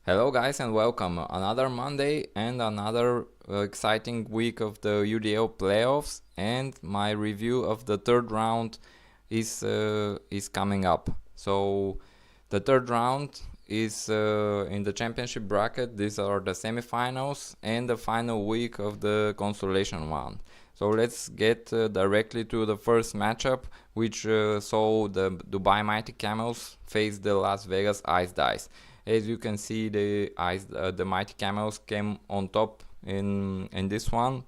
Hello guys and welcome. Another Monday and another exciting week of the UDL Playoffs, and my review of the third round is coming up. So the third round is in the championship bracket. These are the semifinals and the final week of the consolation round. So let's get directly to the first matchup, which saw the Dubai Mighty Camels face the Las Vegas Ice Dice. As you can see, the Mighty Camels came on top in this one,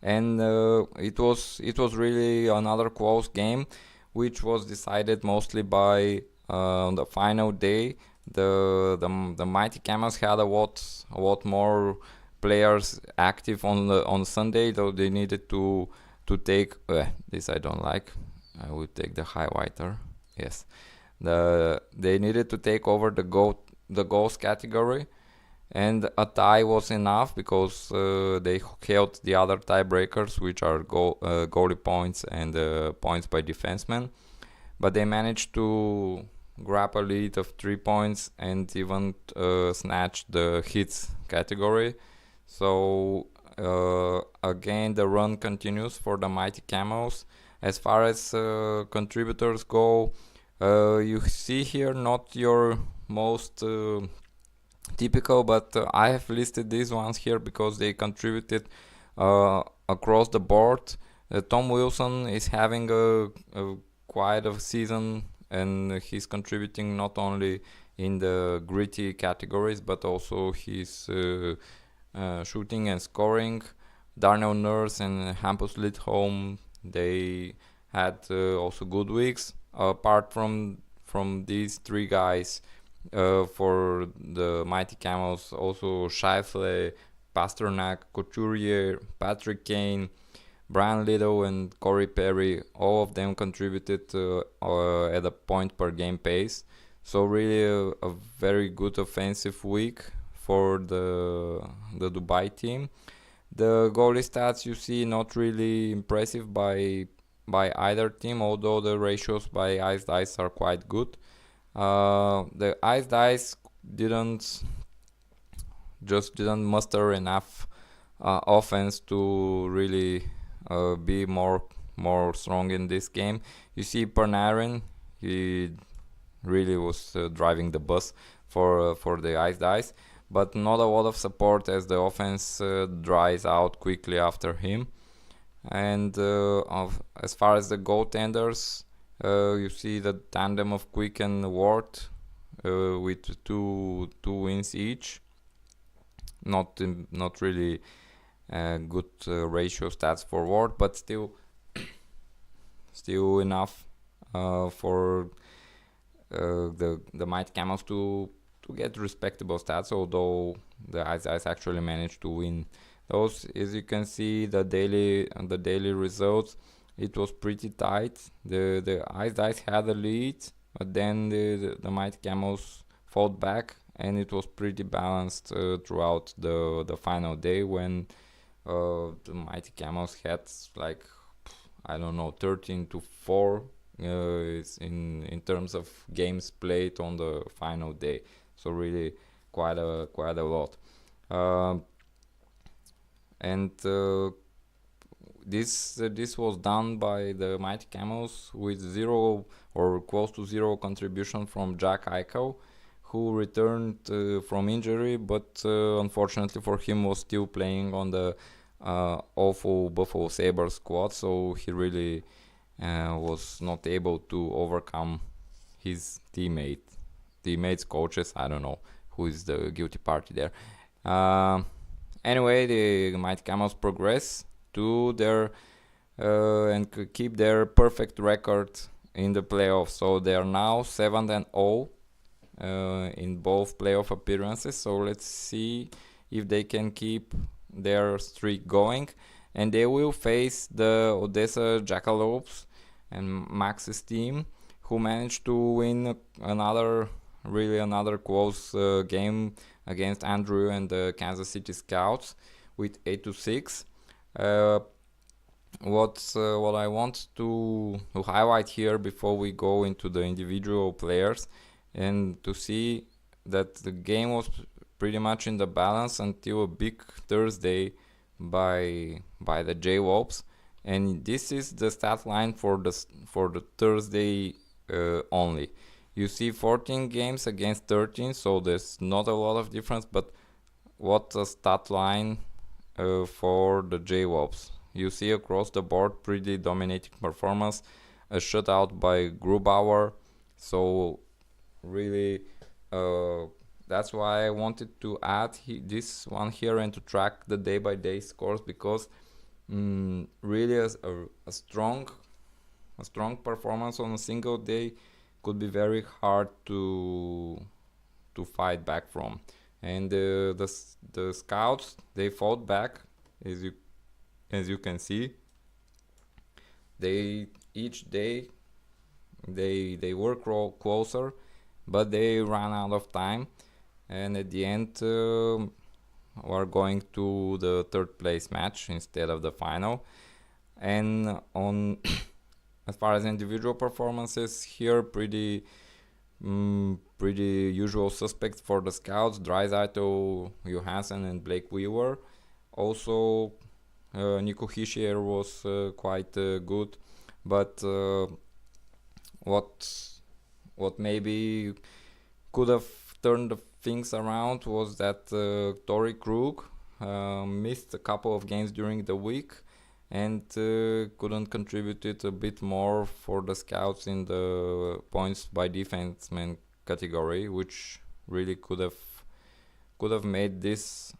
and it was really another close game, which was decided mostly by the final day. The Mighty Camels had a lot more players active on Sunday, though they needed to take this I don't like. I would take the highlighter. Yes, they needed to take over the goals category, and a tie was enough because they held the other tiebreakers, which are goalie points and points by defensemen. But they managed to grab a lead of 3 points and even snatch the hits category. So again, the run continues for the Mighty Camels. As far as contributors go, you see here not your most typical, but I have listed these ones here because they contributed across the board. Tom Wilson is having a quite a season, and he's contributing not only in the gritty categories but also his shooting and scoring. Darnell Nurse and Hampus Lidholm, they had also good weeks. Apart from these three guys, for the Mighty Camels, also Scheifele, Pasternak, Couturier, Patrick Kane, Brian Little, and Corey Perry, all of them contributed at a point per game pace. So really a very good offensive week for the Dubai team. The goalie stats you see not really impressive by either team, although the ratios by Ice Dice are quite good. The Ice Dice didn't muster enough offense to really be more strong in this game. You see Panarin, he really was driving the bus for the Ice Dice, but not a lot of support as the offense dries out quickly after him. And as far as the goaltenders, you see the tandem of Quick and Ward with two wins each. Not really good ratio stats for Ward, but still enough for the Mighty Camels to get respectable stats. Although the Ice actually managed to win those. As you can see, the daily results, it was pretty tight. The Ice Dice had a lead, but then the Mighty Camels fought back, and it was pretty balanced throughout the final day, when the Mighty Camels had like, I don't know, 13-4 in terms of games played on the final day. So really quite a lot. And this was done by the Mighty Camels with zero or close to zero contribution from Jack Eichel, who returned from injury, but unfortunately for him was still playing on the awful Buffalo Sabres squad, so he really was not able to overcome his teammates, coaches. I don't know who is the guilty party there. Anyway, the Mighty Camels progress to their and keep their perfect record in the playoffs. So they are now 7-0 in both playoff appearances. So let's see if they can keep their streak going, and they will face the Odessa Jackalopes and Max's team, who managed to win another close game against Andrew and the Kansas City Scouts with 8-6. What I want to highlight here before we go into the individual players, and to see that the game was pretty much in the balance until a big Thursday by the J-Wolves, and this is the stat line for the Thursday only. You see 14 games against 13, so there's not a lot of difference, but what a stat line for the J-Wolves. You see across the board pretty dominating performance, a shutout by Grubauer, so really that's why I wanted to add this one here and to track the day-by-day scores, because really a strong performance on a single day could be very hard to fight back from. And the scouts, they fought back, as you can see. They each day they were closer, but they ran out of time, and at the end were going to the third place match instead of the final. And on as far as individual performances here, pretty usual suspects for the scouts: Draisaitl, Johansson, and Blake Weaver. Also, Nico Hischier was quite good, but what maybe could have turned the things around was that Torrey Krug missed a couple of games during the week and couldn't contribute it a bit more for the scouts in the points by defenseman category, which really could have made this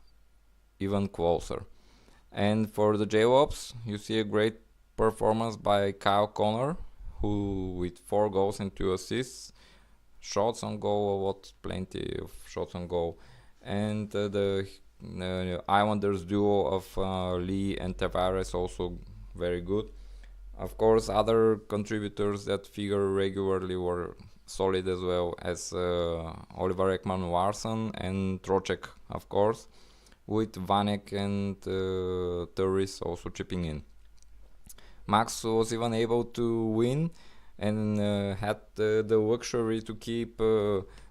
even closer. And for the J-Wolves, you see a great performance by Kyle Connor, who with 4 goals and 2 assists, shots on goal, plenty of shots on goal, and the Islanders duo of Lee and Tavares also very good. Of course, other contributors that figure regularly were solid as well, as Oliver Ekman-Larsson and Trocheck, of course, with Vanek and Turris also chipping in. Max was even able to win and had the luxury to keep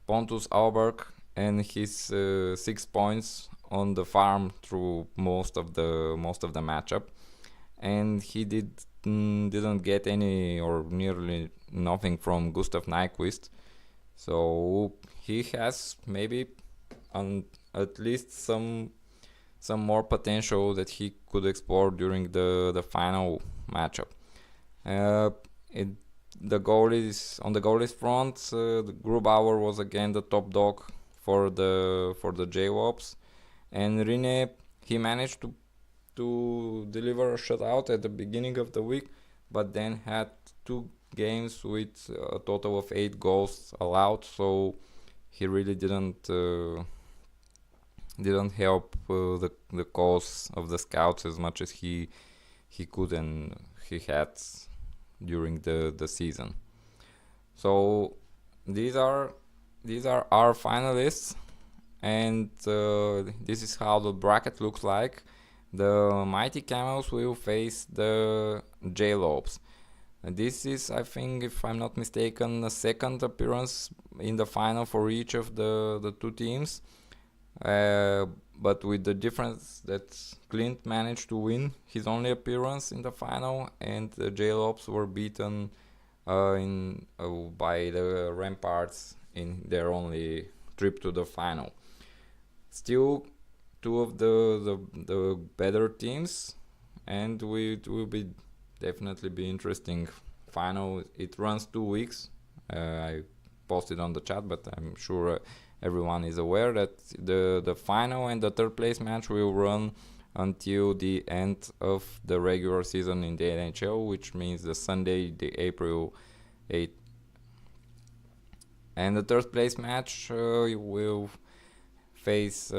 Pontus Alberg and his 6 points on the farm through most of the matchup, and he didn't get any or nearly nothing from Gustav Nyquist, so he has maybe at least some more potential that he could explore during the final matchup. The goalies on the goalies front, the Grubauer was again the top dog for the J-Wolves, and Rene, he managed to deliver a shutout at the beginning of the week, but then had 2 games with a total of 8 goals allowed, so he really didn't help the cause of the scouts as much as he could and he had during the season. So these are our finalists, and this is how the bracket looks like. The Mighty Camels will face the J-Lobes. This is, I think, if I'm not mistaken, a second appearance in the final for each of the 2 teams. But with the difference that Clint managed to win his only appearance in the final, and the J-Lobes were beaten by the Ramparts in their only trip to the final. Still, 2 of the better teams, and it will definitely be interesting final. It runs 2 weeks. I posted on the chat, but I'm sure everyone is aware that the final and the third place match will run until the end of the regular season in the NHL, which means the Sunday, the April 8th. And the third place match will face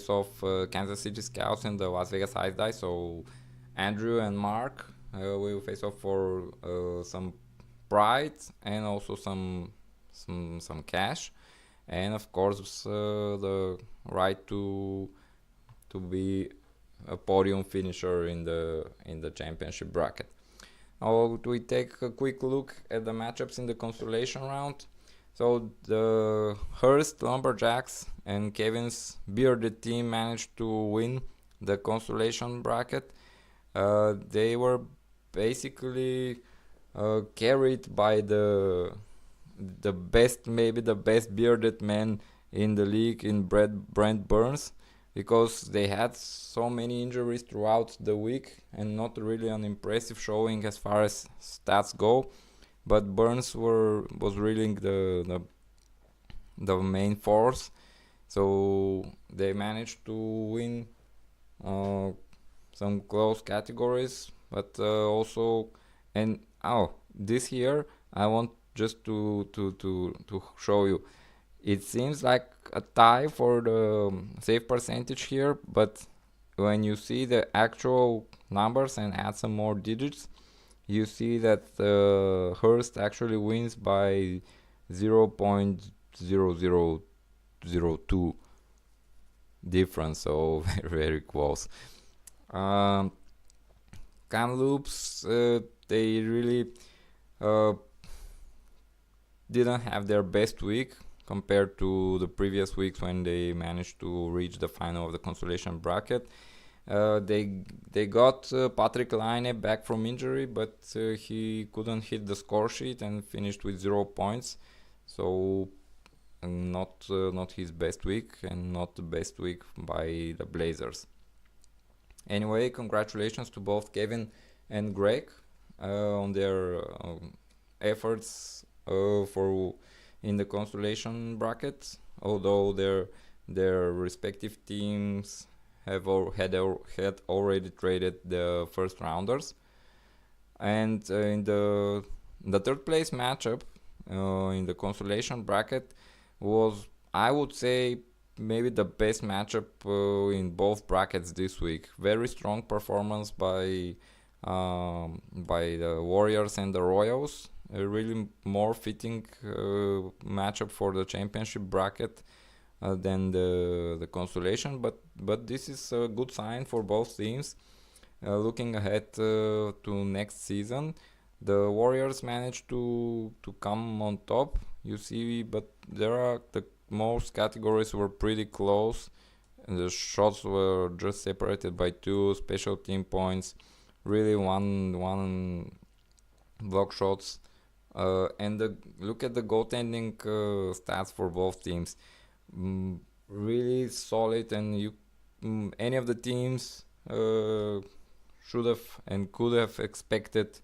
off Kansas City Scouts and the Las Vegas Ice Dice. So Andrew and Mark will face off for some pride and also some cash, and of course the right to be a podium finisher in the championship bracket. Now we take a quick look at the matchups in the consolation round. So the Hearst Lumberjacks and Kevin's bearded team managed to win the consolation bracket. They were basically carried by the best, maybe the best bearded man in the league in Brent Burns, because they had so many injuries throughout the week and not really an impressive showing as far as stats go. But Burns was really the main force, so they managed to win some close categories, but also, and this year I want just to show you. It seems like a tie for the save percentage here, but when you see the actual numbers and add some more digits, you see that Hearst actually wins by 0.0002 difference, so very close. Kamloops, they really didn't have their best week compared to the previous weeks when they managed to reach the final of the consolation bracket. They got Patrick Laine back from injury, but he couldn't hit the score sheet and finished with 0 points. So not his best week, and not the best week by the Blazers. Anyway, congratulations to both Kevin and Greg on their efforts for in the consolation bracket. Although their respective teams had already traded the first rounders, and in the third place matchup in the consolation bracket was, I would say, maybe the best matchup in both brackets this week. Very strong performance by the Warriors and the Royals. A really more fitting matchup for the championship bracket than the consolation, but this is a good sign for both teams. Looking ahead to next season, the Warriors managed to come on top. You see, but the most categories were pretty close. The shots were just separated by 2 special team points, really one block shots. And look at the goaltending stats for both teams. Really solid, and any of the teams should have and could have expected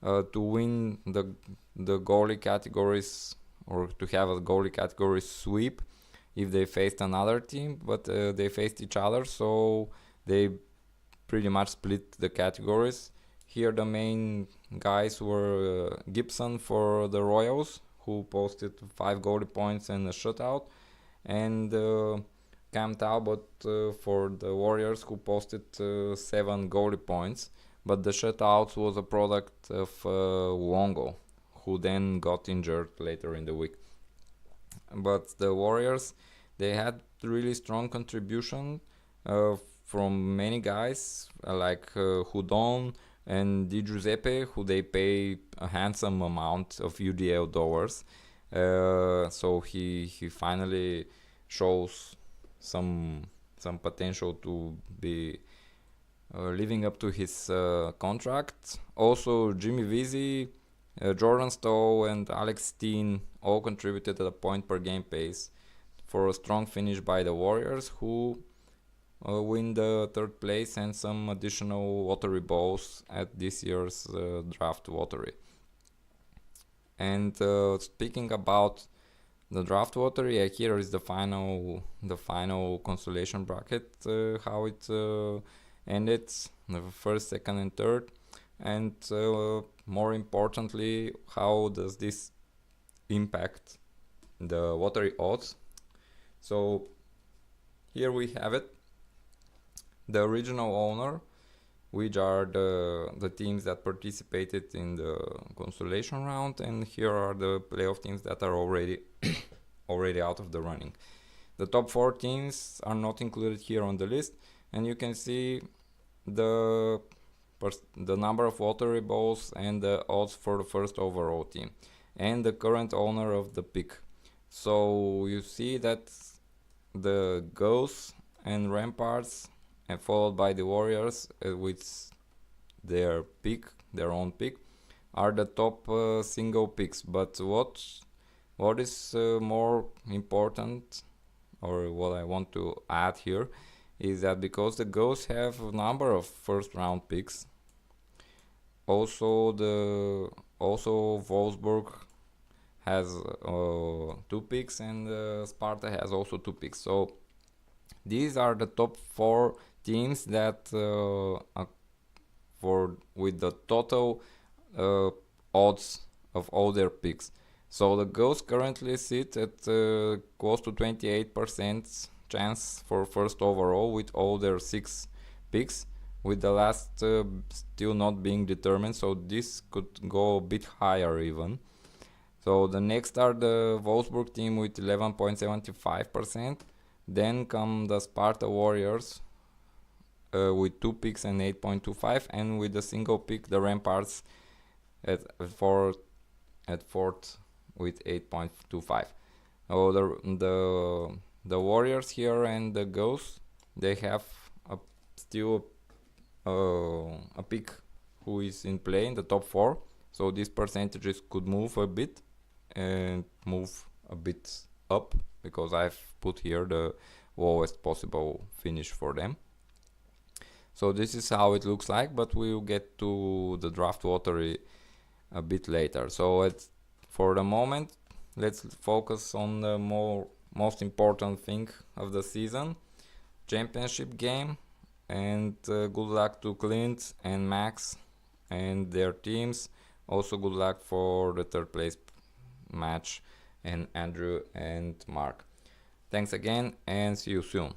to win the goalie categories, or to have a goalie category sweep if they faced another team, but they faced each other, so they pretty much split the categories. Here the main guys were Gibson for the Royals, who posted 5 goalie points and a shutout, and Cam Talbot for the Warriors, who posted 7 goalie points, but the shutouts was a product of Wongo, who then got injured later in the week. But the Warriors, they had really strong contribution from many guys like Houdon and Di Giuseppe, who they pay a handsome amount of UDL dollars. So he finally shows some potential to be living up to his contract. Also, Jimmy Vesey, Jordan Stowe, and Alex Steen all contributed at a point per game pace for a strong finish by the Warriors, who win the third place and some additional lottery balls at this year's draft lottery. And speaking about the draft lottery, here is the final consolation bracket, how it ended, the first, second, and third, and more importantly, how does this impact the lottery odds. So here we have it, the original owner, which are the teams that participated in the consolation round, and here are the playoff teams that are already out of the running. The top 4 teams are not included here on the list, and you can see the number of lottery balls and the odds for the first overall team. and the current owner of the pick. So you see that the Ghosts and Ramparts, and followed by the Warriors with their pick, their own pick, are the top single picks. But what is more important, or what I want to add here, is that because the Ghosts have a number of first round picks, also Wolfsburg has 2 picks, and Sparta has also 2 picks. So these are the top 4 teams that for with the total odds of all their picks. So the Ghosts currently sit at close to 28% chance for first overall with all their 6 picks, with the last still not being determined, so this could go a bit higher even. So the next are the Wolfsburg team with 11.75%. Then come the Sparta Warriors with 2 picks and 8.25, and with a single pick the Ramparts at fourth with 8.25. Oh, the Warriors here and the Ghosts, they have still a pick who is in play in the top 4. So these percentages could move a bit and move a bit up, because I've put here the lowest possible finish for them. So this is how it looks like, but we'll get to the draft lottery a bit later. So for the moment, let's focus on the most important thing of the season, championship game. And good luck to Clint and Max and their teams. Also good luck for the third place match, and Andrew and Mark. Thanks again, and see you soon.